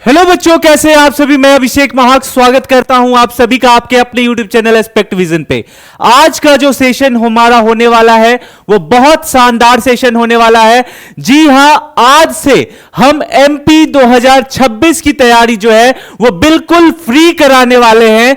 Hello बच्चों, कैसे हैं आप सभी। मैं अभिषेक महाक स्वागत करता हूं आप सभी का आपके अपने यूट्यूब चैनल एस्पेक्ट विजन पे। आज का जो सेशन हमारा होने वाला है वो बहुत शानदार सेशन होने वाला है। जी हां, आज से हम एमपी 2026 की तैयारी जो है वो बिल्कुल फ्री कराने वाले हैं।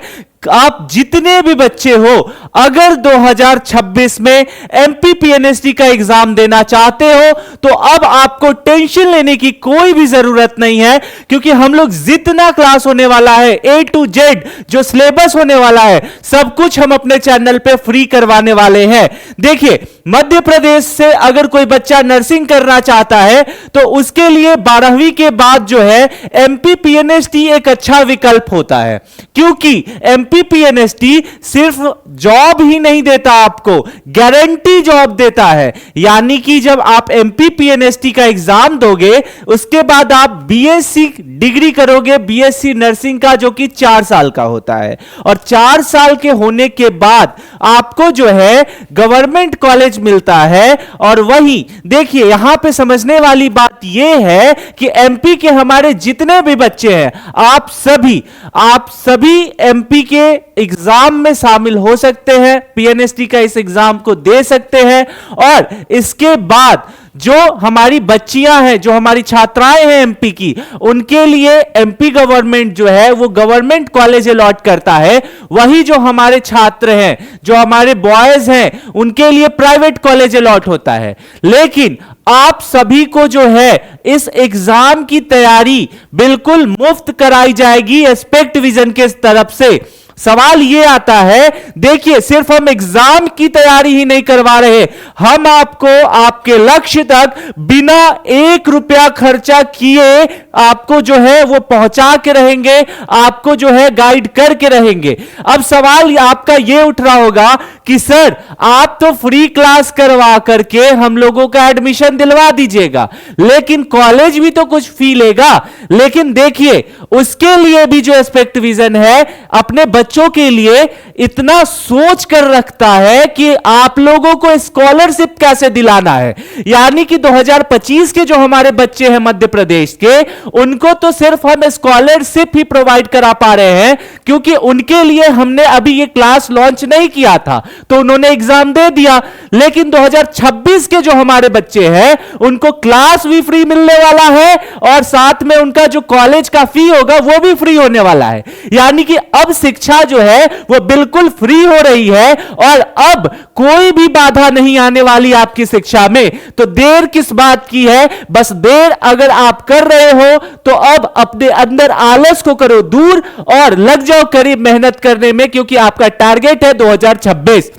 आप जितने भी बच्चे हो, अगर 2026 में एमपीपीएनएसटी का एग्जाम देना चाहते हो तो अब आपको टेंशन लेने की कोई भी जरूरत नहीं है, क्योंकि हम लोग जितना क्लास होने वाला है, ए टू जेड जो सिलेबस होने वाला है, सब कुछ हम अपने चैनल पे फ्री करवाने वाले हैं। देखिए, मध्य प्रदेश से अगर कोई बच्चा नर्सिंग करना चाहता है तो उसके लिए 12वीं के बाद जो है एमपीपीएनएसटी एक अच्छा विकल्प होता है, क्योंकि एमपीपीएनएसटी सिर्फ जॉब ही नहीं देता, आपको गारंटी जॉब देता है। यानी कि जब आप एमपीपीएनएसटी का एग्जाम दोगे, उसके बाद आप बीएससी डिग्री करोगे, बीएससी नर्सिंग का, जो कि 4 साल का होता है। और 4 साल के होने के बाद आपको जो है गवर्नमेंट कॉलेज मिलता है। और वही देखिए, यहां पे समझने वाली बात यह है कि एमपी के हमारे जितने भी बच्चे हैं, आप सभी एमपी के एग्जाम में शामिल हो सकते हैं, पीएनएसटी का इस एग्जाम को दे सकते हैं। और इसके बाद जो हमारी बच्चियां हैं, जो हमारी छात्राएं हैं एमपी की, उनके लिए एमपी गवर्नमेंट जो है वो गवर्नमेंट कॉलेज अलॉट करता है। वही जो हमारे छात्र हैं, जो हमारे बॉयज हैं, उनके लिए प्राइवेट कॉलेज अलॉट होता है। लेकिन आप सभी को जो है इस एग्जाम की तैयारी बिल्कुल मुफ्त कराई जाएगी एस्पेक्ट विजन के तरफ से। सवाल यह आता है, देखिए, सिर्फ हम एग्जाम की तैयारी ही नहीं करवा रहे, हम आपको आपके लक्ष्य तक बिना 1 रुपया खर्चा किए आपको जो है वो पहुंचा के रहेंगे, आपको जो है गाइड करके रहेंगे। अब सवाल आपका यह उठ रहा होगा कि सर, आप तो फ्री क्लास करवा करके हम लोगों का एडमिशन दिलवा दीजिएगा, लेकिन कॉलेज भी तो कुछ फी लेगा। लेकिन देखिए, उसके लिए भी जो एस्पेक्ट विजन है अपने बच्चों के लिए इतना सोच कर रखता है कि आप लोगों को स्कॉलरशिप कैसे दिलाना है। यानी कि 2025 के जो हमारे बच्चे हैं मध्य प्रदेश के, उनको तो सिर्फ हम स्कॉलरशिप ही प्रोवाइड करा पा रहे हैं, क्योंकि उनके लिए हमने अभी ये क्लास लॉन्च नहीं किया था, तो उन्होंने एग्जाम दे दिया। लेकिन 2026 के जो हमारे बच्चे हैं, उनको क्लास भी फ्री मिलने वाला है और साथ में उनका जो कॉलेज का फी होगा वो भी फ्री होने वाला है। यानी कि अब शिक्षा जो है वो बिल्कुल फ्री हो रही है और अब कोई भी बाधा नहीं आने वाली आपकी शिक्षा में। तो देर किस बात की है? बस देर अगर आप कर रहे हो तो अब अपने अंदर आलस को करो दूर और लग जाओ करीब मेहनत करने में, क्योंकि आपका टारगेट है 2026।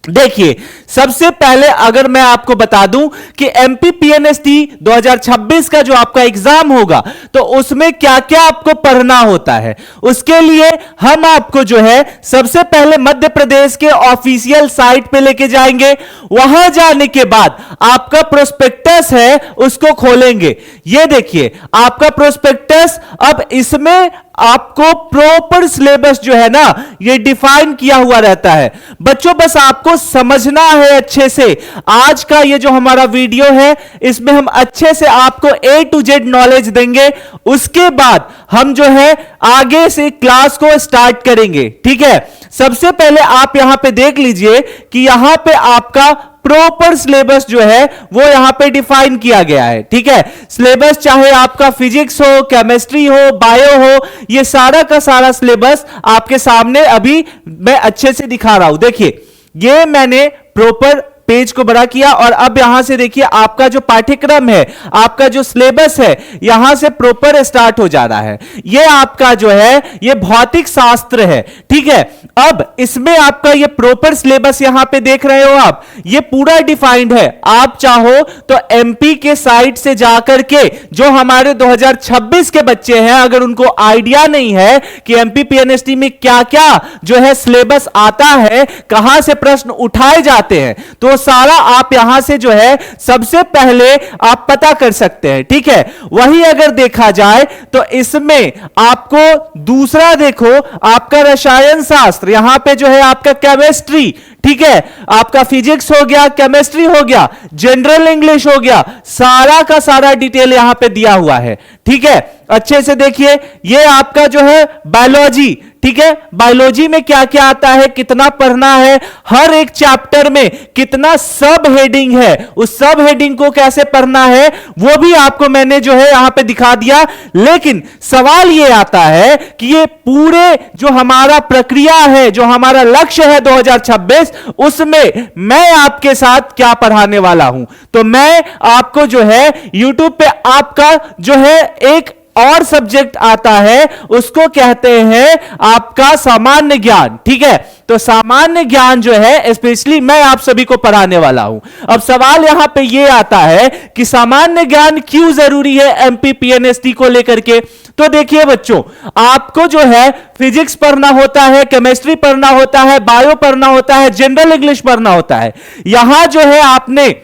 देखिए, सबसे पहले अगर मैं आपको बता दूं कि एमपीपीएनएसटी 2026 का जो आपका एग्जाम होगा तो उसमें क्या क्या आपको पढ़ना होता है, उसके लिए हम आपको जो है सबसे पहले मध्य प्रदेश के ऑफिशियल साइट पे लेके जाएंगे। वहां जाने के बाद आपका प्रोस्पेक्टस है उसको खोलेंगे। ये देखिए आपका प्रोस्पेक्टस। अब इसमें आपको प्रॉपर सिलेबस जो है ना ये डिफाइन किया हुआ रहता है। बच्चों, बस आपको समझना है अच्छे से। आज का ये जो हमारा वीडियो है इसमें हम अच्छे से आपको ए टू जेड नॉलेज देंगे। उसके बाद हम जो है आगे से क्लास को स्टार्ट करेंगे। ठीक है, सबसे पहले आप यहां पे देख लीजिए कि यहां पे आपका प्रॉपर सिलेबस जो है वो यहां पे डिफाइन किया गया है। ठीक है, सिलेबस चाहे आपका फिजिक्स हो, केमिस्ट्री हो, बायो हो, ये सारा का सारा सिलेबस आपके सामने अभी मैं अच्छे से दिखा रहा हूं। देखिए, ये मैंने प्रॉपर पेज को बड़ा किया और अब यहां से देखिए आपका जो पाठ्यक्रम है, आपका जो सिलेबस है, यहां से प्रॉपर स्टार्ट हो जा रहा है। ये आपका जो है ये भौतिक शास्त्र है। ठीक है, अब इसमें आपका ये प्रॉपर सिलेबस यहां पे देख रहे हो आप, ये पूरा डिफाइंड है। आप चाहो तो एमपी के साइट से जाकर के जो हमारे 2026 के बच्चे हैं, अगर उनको आइडिया नहीं है कि एमपीपीएनएसटी में क्या क्या जो है सिलेबस आता है, कहां से प्रश्न उठाए जाते हैं, तो वो सारा आप यहां से जो है सबसे पहले आप पता कर सकते हैं, ठीक है। वही अगर देखा जाए तो इसमें आपको दूसरा देखो, आपका रसायन शास्त्र, यहां पे जो है आपका केमिस्ट्री, ठीक है, आपका फिजिक्स हो गया, केमिस्ट्री हो गया, जनरल इंग्लिश हो गया, सारा का सारा डिटेल यहां पे दिया हुआ है, ठीक है। अच्छे से देखिए, ये आपका जो है बायोलॉजी, ठीक है, बायोलॉजी में क्या क्या आता है, कितना पढ़ना है, हर एक चैप्टर में कितना सब हेडिंग है, उस सब हेडिंग को कैसे पढ़ना है वो भी आपको मैंने जो है यहां पे दिखा दिया। लेकिन सवाल ये आता है कि ये पूरे जो हमारा प्रक्रिया है, जो हमारा लक्ष्य है 2026, उसमें मैं आपके साथ क्या पढ़ाने वाला हूं। तो मैं आपको जो है YouTube पे आपका जो है एक और सब्जेक्ट आता है, उसको कहते हैं आपका सामान्य ज्ञान, ठीक है। तो सामान्य ज्ञान जो है स्पेशली मैं आप सभी को पढ़ाने वाला हूं। अब सवाल यहां पे ये आता है कि सामान्य ज्ञान क्यों जरूरी है एमपीपीएनएसटी को लेकर के। तो देखिए बच्चों, आपको जो है फिजिक्स पढ़ना होता है, केमिस्ट्री पढ़ना होता है, बायो पढ़ना होता है, जनरल इंग्लिश पढ़ना होता है। यहां जो है आपने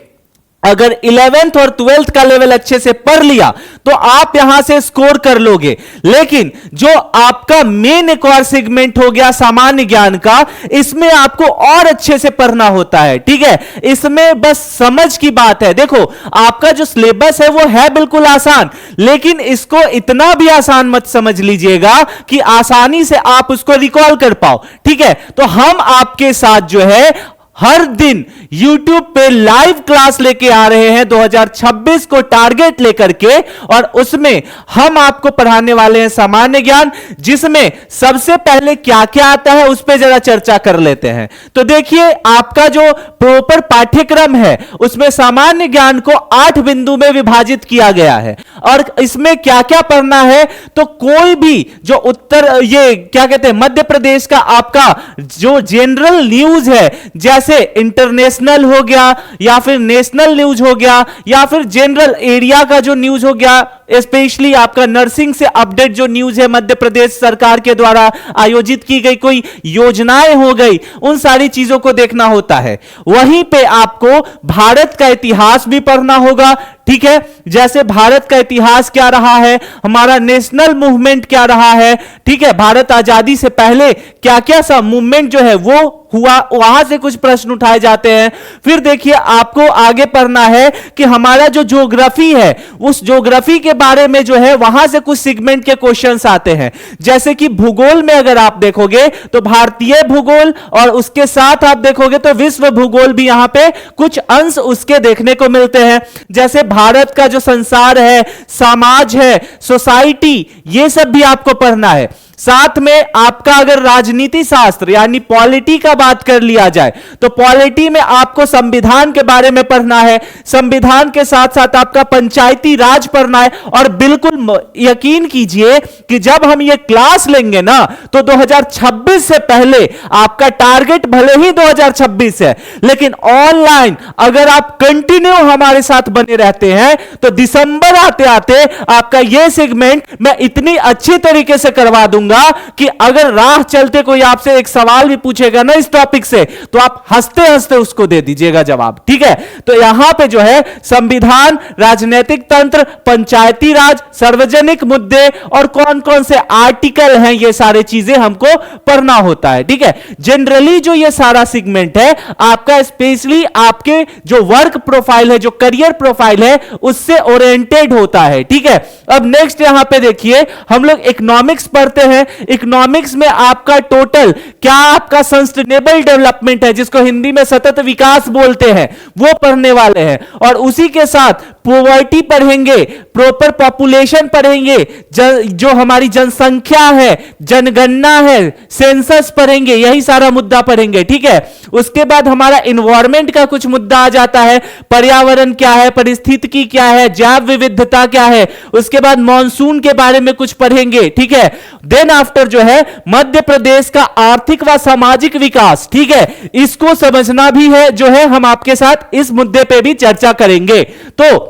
अगर 11th और 12th का लेवल अच्छे से पढ़ लिया तो आप यहां से स्कोर कर लोगे। लेकिन जो आपका मेन एक और सेगमेंट हो गया सामान्य ज्ञान का, इसमें आपको और अच्छे से पढ़ना होता है, ठीक है। इसमें बस समझ की बात है। देखो, आपका जो सिलेबस है वो है बिल्कुल आसान, लेकिन इसको इतना भी आसान मत समझ लीजिएगा कि आसानी से आप उसको रिकॉल कर पाओ, ठीक है। तो हम आपके साथ जो है हर दिन YouTube पे लाइव क्लास लेके आ रहे हैं 2026 को टारगेट लेकर के, और उसमें हम आपको पढ़ाने वाले हैं सामान्य ज्ञान, जिसमें सबसे पहले क्या क्या आता है उस पे जरा चर्चा कर लेते हैं। तो देखिए, आपका जो प्रॉपर पाठ्यक्रम है उसमें सामान्य ज्ञान को 8 बिंदु में विभाजित किया गया है, और इसमें क्या क्या पढ़ना है। तो कोई भी जो उत्तर, ये क्या कहते हैं, मध्य प्रदेश का आपका जो जनरल न्यूज है, जैसे इंटरनेशनल हो गया या फिर नेशनल न्यूज हो गया या फिर जनरल एरिया का जो न्यूज हो गया, स्पेशली आपका नर्सिंग से अपडेट जो न्यूज है, मध्य प्रदेश सरकार के द्वारा आयोजित की गई कोई योजनाएं हो गई, उन सारी चीजों को देखना होता है। वहीं पे आपको भारत का इतिहास भी पढ़ना होगा, ठीक है। जैसे भारत का इतिहास क्या रहा है, हमारा नेशनल मूवमेंट क्या रहा है, ठीक है, भारत आजादी से पहले क्या क्या सा मूवमेंट जो है वो हुआ, वहां से कुछ प्रश्न उठाए जाते हैं। फिर देखिए, आपको आगे पढ़ना है कि हमारा जो ज्योग्राफी है, उस ज्योग्राफी के बारे में जो है वहां से कुछ सेगमेंट के क्वेश्चंस आते हैं। जैसे कि भूगोल में अगर आप देखोगे तो भारतीय भूगोल, और उसके साथ आप देखोगे तो विश्व भूगोल भी यहां पे कुछ अंश उसके देखने को मिलते हैं। जैसे भारत का जो संसार है, समाज है, सोसाइटी, ये सब भी आपको पढ़ना है। साथ में आपका अगर राजनीति शास्त्र यानी पॉलिटी का बात कर लिया जाए तो पॉलिटी में आपको संविधान के बारे में पढ़ना है, संविधान के साथ साथ आपका पंचायती राज पढ़ना है। और बिल्कुल यकीन कीजिए कि जब हम ये क्लास लेंगे ना तो 2026 से पहले आपका टारगेट भले ही 2026 है, लेकिन ऑनलाइन अगर आप कंटिन्यू हमारे साथ बने रहते हैं तो दिसंबर आते आते आपका ये सेगमेंट मैं इतनी अच्छी तरीके से करवा दूंगा कि अगर राह चलते कोई आपसे एक सवाल भी पूछेगा ना इस टॉपिक से, तो आप हंसते हंसते उसको दे दीजिएगा जवाब, ठीक है। तो यहां पे जो है संविधान, राजनीतिक तंत्र, पंचायती राज, सार्वजनिक मुद्दे और कौन कौन से आर्टिकल हैं, ये सारी चीजें हमको पढ़ना होता है, ठीक है। जनरली जो ये सारा सेगमेंट है आपका स्पेशली आपके जो वर्क प्रोफाइल है, जो करियर प्रोफाइल है, उससे ओरिएंटेड होता है, ठीक है। अब नेक्स्ट यहां पे देखिए, हम लोग इकोनॉमिक्स पढ़ते हैं। इकोनॉमिक्स में आपका टोटल क्या आपका सस्टेनेबल डेवलपमेंट है, जिसको हिंदी में सतत विकास बोलते हैं, वो पढ़ने वाले हैं। और उसी के साथ पॉवर्टी पढ़ेंगे, प्रॉपर पॉपुलेशन पढ़ेंगे, जो हमारी जनसंख्या है, जनगणना है, सेंसस पढ़ेंगे, यही सारा मुद्दा पढ़ेंगे, ठीक है। उसके बाद हमारा एनवायरमेंट का कुछ मुद्दा आ जाता है, पर्यावरण क्या है, परिस्थितिकी क्या है, जैव विविधता क्या है। उसके बाद मॉनसून के बारे में कुछ पढ़ेंगे, ठीक है। देन आफ्टर जो है मध्य प्रदेश का आर्थिक व सामाजिक विकास, ठीक है, इसको समझना भी है, जो है हम आपके साथ इस मुद्दे पे भी चर्चा करेंगे। तो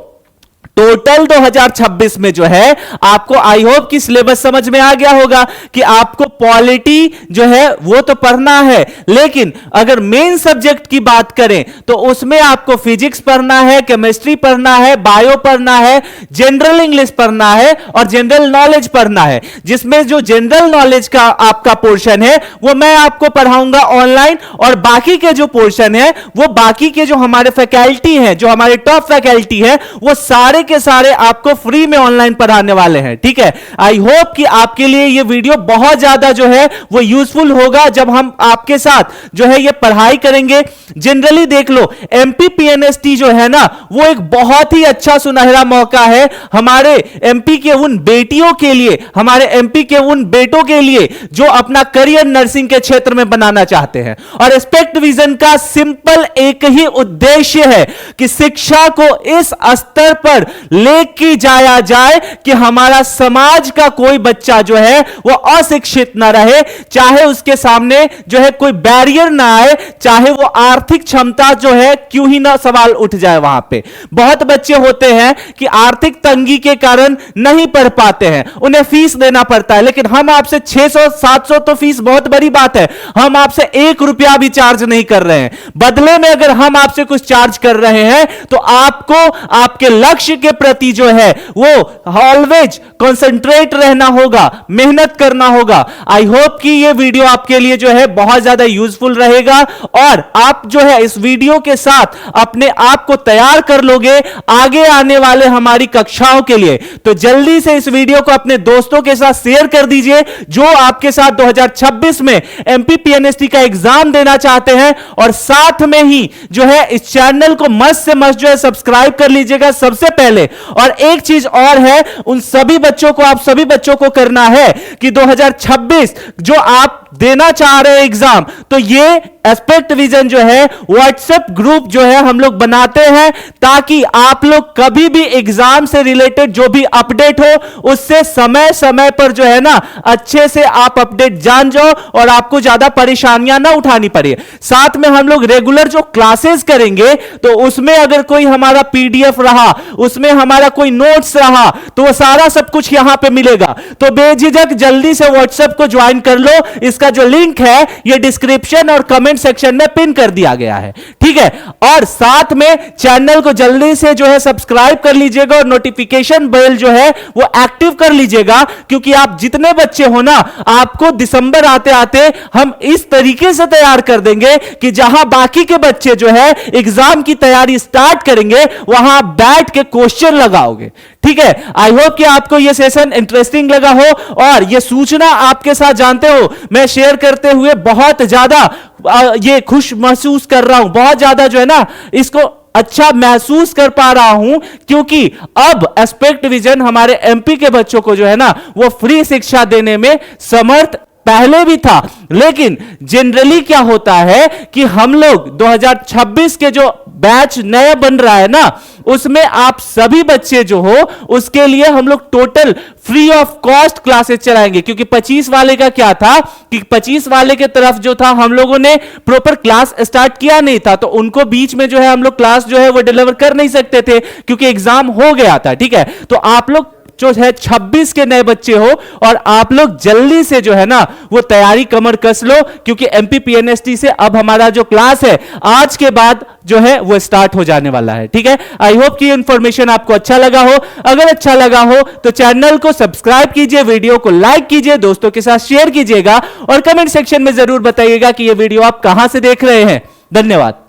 टोटल 2026 में जो है आपको आई होप कि सिलेबस समझ में आ गया होगा कि आपको पॉलिटी जो है वो तो पढ़ना है, लेकिन अगर मेन सब्जेक्ट की बात करें तो उसमें आपको फिजिक्स पढ़ना है, केमिस्ट्री पढ़ना है, बायो पढ़ना है, जनरल इंग्लिश पढ़ना है और जनरल नॉलेज पढ़ना है। जिसमें जो जनरल नॉलेज का आपका पोर्शन है वो मैं आपको पढ़ाऊंगा ऑनलाइन, और बाकी के जो पोर्शन है वो बाकी के जो हमारे फैकल्टी हैं, जो हमारे टॉप फैकल्टी है, वो सारे के सारे आपको फ्री में ऑनलाइन पढ़ाने वाले हैं। ठीक है, आई होप कि आपके लिए ये वीडियो बहुत ज्यादा जो है वो यूजफुल होगा जब हम आपके साथ जो है ये पढ़ाई करेंगे। जनरली देख लो, एमपी पीएनएसटी जो है ना वो एक बहुत ही अच्छा सुनहरा मौका है हमारे एमपी के उन बेटियों के लिए, हमारे एमपी के उन बेटों के लिए जो अपना करियर नर्सिंग के क्षेत्र में बनाना चाहते हैं। और एस्पेक्ट विजन का सिंपल एक ही उद्देश्य है कि शिक्षा को इस स्तर पर लेके जाया जाए कि हमारा समाज का कोई बच्चा जो है वो अशिक्षित ना रहे, चाहे उसके सामने जो है कोई बैरियर ना आए, चाहे वो आर्थिक क्षमता जो है क्यों ही ना सवाल उठ जाए। वहां पे बहुत बच्चे होते हैं कि आर्थिक तंगी के कारण नहीं पढ़ पाते हैं, उन्हें फीस देना पड़ता है, लेकिन हम आपसे 600-700 तो फीस बहुत बड़ी बात है, हम आपसे 1 रुपया भी चार्ज नहीं कर रहे हैं। बदले में अगर हम आपसे कुछ चार्ज कर रहे हैं तो आपको आपके लक्ष्य के प्रति जो है वो ऑलवेज कंसंट्रेट रहना होगा, मेहनत करना होगा। आई होप कि ये वीडियो आपके लिए जो है बहुत ज्यादा यूजफुल रहेगा और आप जो है इस वीडियो के साथ अपने आप को तैयार कर लोगे आगे आने वाले हमारी कक्षाओं के लिए। तो जल्दी से इस वीडियो को अपने दोस्तों के साथ शेयर कर दीजिए जो आपके साथ 2026 में एमपी पीएनएसटी का एग्जाम देना चाहते हैं, और साथ में ही जो है इस चैनल को मस्त से मस्त जो है सब्सक्राइब कर लीजिएगा सबसे पहले। और एक चीज और है, उन सभी बच्चों को, आप सभी बच्चों को करना है कि 2026 जो आप देना चाह रहे हैं एग्जाम, तो ये एस्पेक्ट विजन जो है व्हाट्सएप ग्रुप जो है हम लोग बनाते हैं ताकि आप लोग कभी भी एग्जाम से रिलेटेड जो भी अपडेट हो उससे समय समय पर जो है ना अच्छे से आप अपडेट जान जाओ और आपको ज्यादा परेशानियां ना उठानी पड़े। साथ में हम लोग रेगुलर जो क्लासेस करेंगे तो उसमें अगर कोई हमारा पीडीएफ रहा, उसमें हमारा कोई नोट्स रहा, तो वो सारा सब कुछ यहां पे मिलेगा। तो बेझिझक जल्दी से व्हाट्सएप को ज्वाइन कर लो, इसका जो लिंक है ये डिस्क्रिप्शन और कमेंट सेक्शन में पिन कर दिया गया है। ठीक है, और साथ में चैनल को जल्दी से जो है सब्सक्राइब कर लीजिएगा और नोटिफिकेशन बेल जो है वो एक्टिव कर लीजिएगा, क्योंकि आप जितने बच्चे हो ना आपको दिसंबर आते आते हम इस तरीके से तैयार कर देंगे कि जहां बाकी के बच्चे जो है एग्जाम की तैयारी स्टार्ट करेंगे वहां बैठ के क्वेश्चन लगाओगे। ठीक है, आई होप कि आपको यह सेशन इंटरेस्टिंग लगा हो और यह सूचना आपके साथ जानते हो मैं शेयर करते हुए बहुत ज्यादा ये खुश महसूस कर रहा हूं, बहुत ज्यादा जो है ना इसको अच्छा महसूस कर पा रहा हूं, क्योंकि अब एस्पेक्ट विजन हमारे एमपी के बच्चों को जो है ना वो फ्री शिक्षा देने में समर्थ पहले भी था। लेकिन जनरली क्या होता है कि हम लोग 2026 के जो बैच नया बन रहा है ना उसमें आप सभी बच्चे जो हो उसके लिए हम लोग total free of cost classes चलाएंगे, क्योंकि 25 वाले का क्या था कि 25 वाले के तरफ जो था हम लोगों ने प्रॉपर क्लास स्टार्ट किया नहीं था, तो उनको बीच में जो है हम लोग क्लास जो है वो डिलीवर कर नहीं सकते थे क्योंकि एग्जाम हो गया था। ठीक है, तो आप लोग जो है 26 के नए बच्चे हो और आप लोग जल्दी से जो है ना वो तैयारी कमर कस लो, क्योंकि एमपी पीएनएसटी से अब हमारा जो क्लास है आज के बाद जो है वो स्टार्ट हो जाने वाला है। ठीक है, आई होप कि इंफॉर्मेशन आपको अच्छा लगा हो। अगर अच्छा लगा हो तो चैनल को सब्सक्राइब कीजिए, वीडियो को लाइक कीजिए, दोस्तों के साथ शेयर कीजिएगा और कमेंट सेक्शन में जरूर बताइएगा कि ये वीडियो आप कहां से देख रहे हैं। धन्यवाद।